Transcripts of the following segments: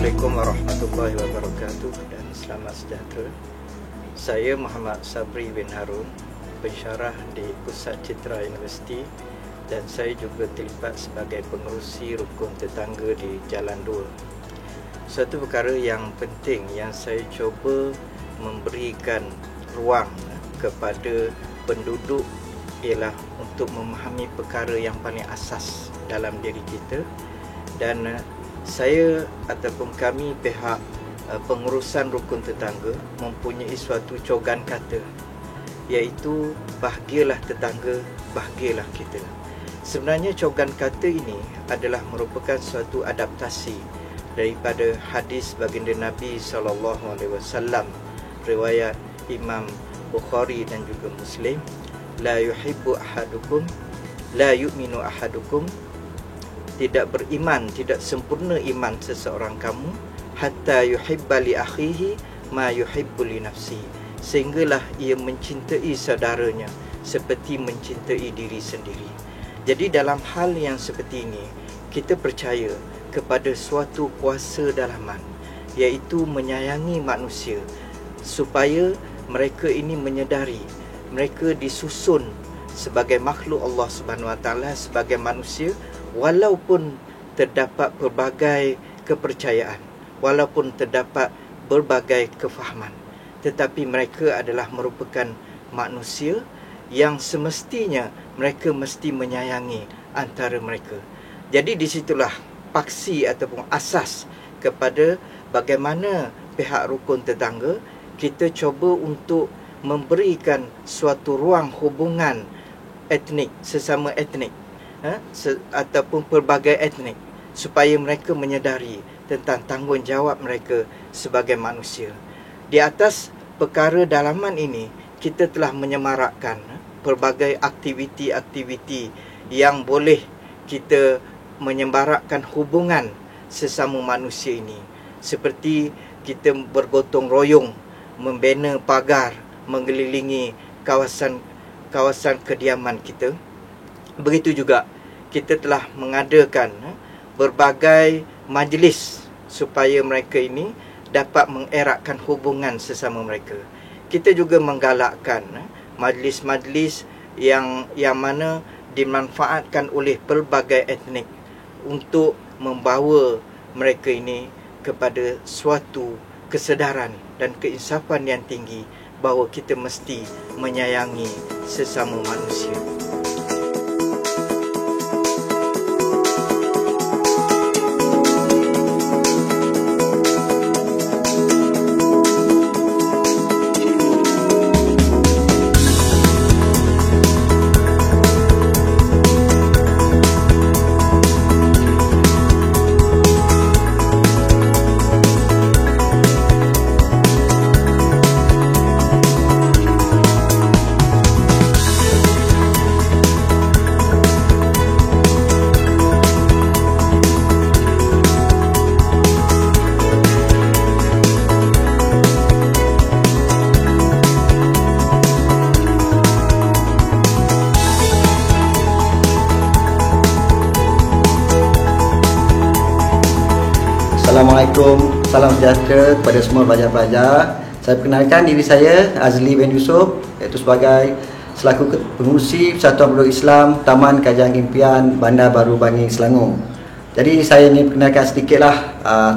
Assalamualaikum warahmatullahi wabarakatuh dan selamat sejahtera. Saya Muhammad Sabri bin Harun, pensyarah di Pusat Citra Universiti, dan saya juga terlibat sebagai pengerusi rukun tetangga di Jalan 2. Satu perkara yang penting yang saya cuba memberikan ruang kepada penduduk ialah untuk memahami perkara yang paling asas dalam diri kita, dan saya ataupun kami pihak pengurusan rukun tetangga mempunyai suatu cogan kata, iaitu bahagialah tetangga, bahagialah kita. Sebenarnya cogan kata ini adalah merupakan suatu adaptasi daripada hadis baginda Nabi SAW, riwayat Imam Bukhari dan juga Muslim, la yuhibbu ahadukum, la yu'minu ahadukum, tidak beriman, tidak sempurna iman seseorang kamu, hatta yuhibba li akhihi ma yuhibbu li nafsi, sehinggalah ia mencintai saudaranya seperti mencintai diri sendiri. Jadi dalam hal yang seperti ini, kita percaya kepada suatu kuasa dalaman, iaitu menyayangi manusia, supaya mereka ini menyedari mereka disusun sebagai makhluk Allah Subhanahu Wa Taala, sebagai manusia, walaupun terdapat pelbagai kepercayaan, walaupun terdapat berbagai kefahaman, tetapi mereka adalah merupakan manusia yang semestinya mereka mesti menyayangi antara mereka. Jadi disitulah paksi ataupun asas kepada bagaimana pihak rukun tetangga kita cuba untuk memberikan suatu ruang hubungan etnik, sesama etnik, ataupun pelbagai etnik, supaya mereka menyedari tentang tanggungjawab mereka sebagai manusia. Di atas perkara dalaman ini, kita telah menyemarakkan pelbagai aktiviti-aktiviti yang boleh kita menyemarakkan hubungan sesama manusia ini, seperti kita bergotong royong membina pagar mengelilingi kawasan kediaman kita. Begitu juga kita telah mengadakan berbagai majlis supaya mereka ini dapat mengeratkan hubungan sesama mereka. Kita juga menggalakkan majlis-majlis yang mana dimanfaatkan oleh pelbagai etnik untuk membawa mereka ini kepada suatu kesedaran dan keinsafan yang tinggi bahawa kita mesti menyayangi sesama manusia. Assalamualaikum, salam sejahtera kepada semua pelajar-pelajar. Saya perkenalkan diri saya, Azli bin Yusuf, iaitu sebagai selaku pengurusi Persatuan Penduduk Islam Taman Kajang Impian, Bandar Baru Bangi, Selangor. Jadi saya ni perkenalkan sedikitlah,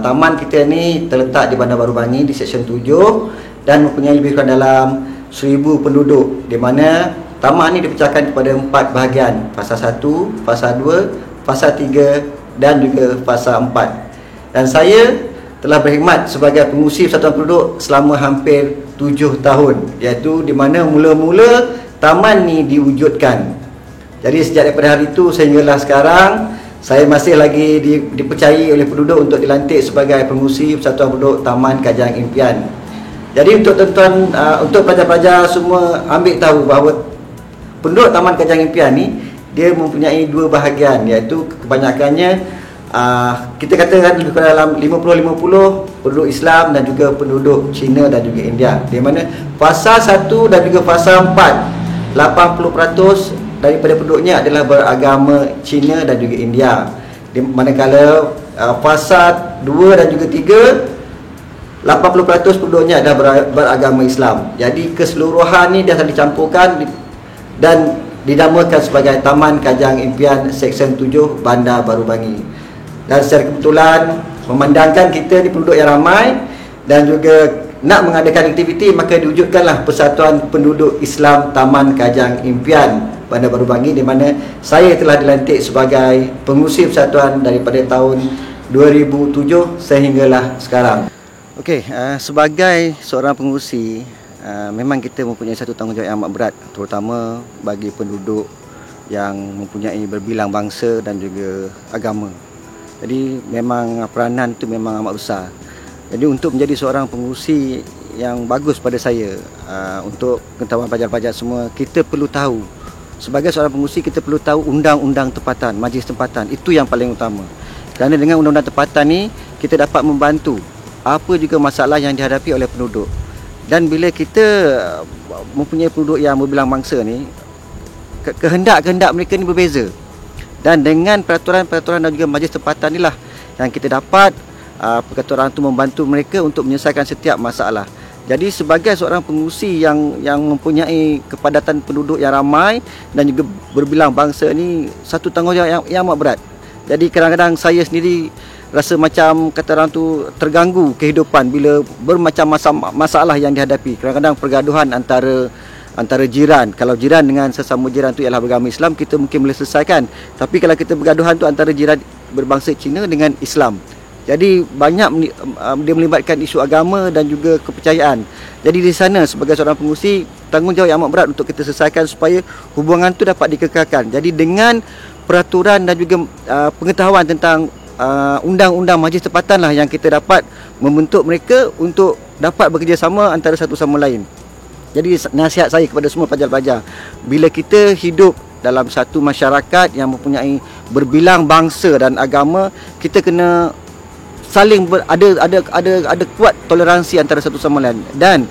taman kita ni terletak di Bandar Baru Bangi di Seksyen 7 dan mempunyai lebih kurang dalam 1000 penduduk, di mana taman ni dipecahkan kepada 4 bahagian, fasa 1, fasa 2, fasa 3 dan juga fasa 4. Dan saya telah berkhidmat sebagai pengurusi Persatuan Penduduk selama hampir 7 tahun, iaitu di mana mula-mula taman ni diwujudkan. Jadi sejak daripada hari itu sehinggalah sekarang, saya masih lagi dipercayai oleh penduduk untuk dilantik sebagai pengurusi Persatuan Penduduk Taman Kajang Impian. Jadi untuk tuan-tuan, untuk pelajar-pelajar semua ambil tahu bahawa penduduk Taman Kajang Impian ni dia mempunyai 2 bahagian, iaitu kebanyakannya kita katakan lebih kurang dalam 50-50 penduduk Islam dan juga penduduk Cina dan juga India, di mana fasa 1 dan juga fasa 4 80% daripada penduduknya adalah beragama Cina dan juga India. Manakala fasa 2 dan juga 3, 80% penduduknya adalah beragama Islam. Jadi keseluruhan ni dah dicampurkan dan dinamakan sebagai Taman Kajang Impian Seksyen 7 Bandar Baru Bangi. Dan secara kebetulan memandangkan kita ni penduduk yang ramai dan juga nak mengadakan aktiviti, maka diwujudkanlah Persatuan Penduduk Islam Taman Kajang Impian Bandar Baru Bangi, di mana saya telah dilantik sebagai pengurusi persatuan daripada tahun 2007 sehinggalah sekarang. Okey, sebagai seorang pengurusi, memang kita mempunyai satu tanggungjawab yang amat berat, terutama bagi penduduk yang mempunyai berbilang bangsa dan juga agama. Jadi memang peranan itu memang amat besar. Jadi untuk menjadi seorang pengurusi yang bagus pada saya, untuk pengetahuan pelajar-pelajar semua, kita perlu tahu, sebagai seorang pengurusi kita perlu tahu undang-undang tempatan, majlis tempatan. Itu yang paling utama. Kerana dengan undang-undang tempatan ni, kita dapat membantu apa juga masalah yang dihadapi oleh penduduk. Dan bila kita mempunyai penduduk yang berbilang bangsa ni, kehendak-kehendak mereka ni berbeza. Dan dengan peraturan-peraturan dan juga majlis tempatan inilah yang kita dapat peraturan itu membantu mereka untuk menyelesaikan setiap masalah. Jadi sebagai seorang pengurusi yang mempunyai kepadatan penduduk yang ramai dan juga berbilang bangsa ni, satu tanggungjawab yang amat berat. Jadi kadang-kadang saya sendiri rasa macam kata orang tu terganggu kehidupan bila bermacam masalah yang dihadapi. Kadang-kadang pergaduhan antara jiran. Kalau jiran dengan sesama jiran tu ialah beragama Islam, kita mungkin boleh selesaikan. Tapi kalau kita bergaduhan tu antara jiran berbangsa Cina dengan Islam, jadi banyak dia melibatkan isu agama dan juga kepercayaan. Jadi di sana sebagai seorang pengurusi, tanggungjawab yang amat berat untuk kita selesaikan supaya hubungan tu dapat dikekalkan. Jadi dengan peraturan dan juga pengetahuan tentang undang-undang majlis tempatan lah yang kita dapat membentuk mereka untuk dapat bekerjasama antara satu sama lain. Jadi nasihat saya kepada semua pelajar-pelajar, bila kita hidup dalam satu masyarakat yang mempunyai berbilang bangsa dan agama, kita kena saling ada kuat toleransi antara satu sama lain. Dan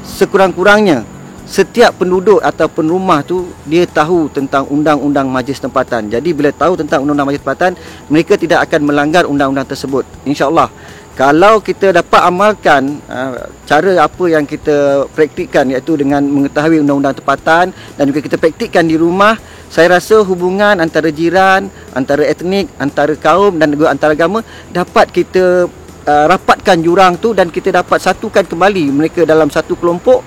sekurang-kurangnya setiap penduduk ataupun rumah tu dia tahu tentang undang-undang majlis tempatan. Jadi bila tahu tentang undang-undang majlis tempatan, mereka tidak akan melanggar undang-undang tersebut, insya-Allah. Kalau kita dapat amalkan cara apa yang kita praktikkan, iaitu dengan mengetahui undang-undang tempatan dan juga kita praktikkan di rumah, saya rasa hubungan antara jiran, antara etnik, antara kaum dan juga antara agama dapat kita rapatkan jurang tu dan kita dapat satukan kembali mereka dalam satu kelompok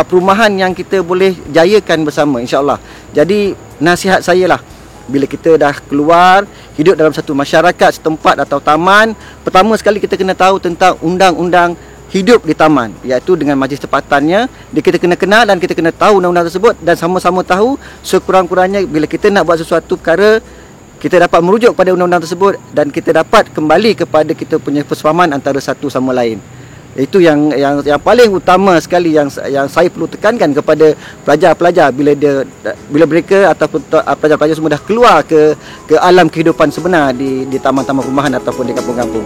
perumahan yang kita boleh jayakan bersama, insya-Allah. Jadi nasihat saya lah, bila kita dah keluar hidup dalam satu masyarakat setempat atau taman, pertama sekali kita kena tahu tentang undang-undang hidup di taman, iaitu dengan majlis tempatannya. Kita kena kenal dan kita kena tahu undang-undang tersebut, dan sama-sama tahu sekurang-kurangnya bila kita nak buat sesuatu perkara, kita dapat merujuk pada undang-undang tersebut dan kita dapat kembali kepada kita punya persefahaman antara satu sama lain. Itu yang paling utama sekali yang saya perlu tekankan kepada pelajar-pelajar bila mereka ataupun pelajar-pelajar semua dah keluar ke alam kehidupan sebenar di taman-taman perumahan ataupun di kampung-kampung.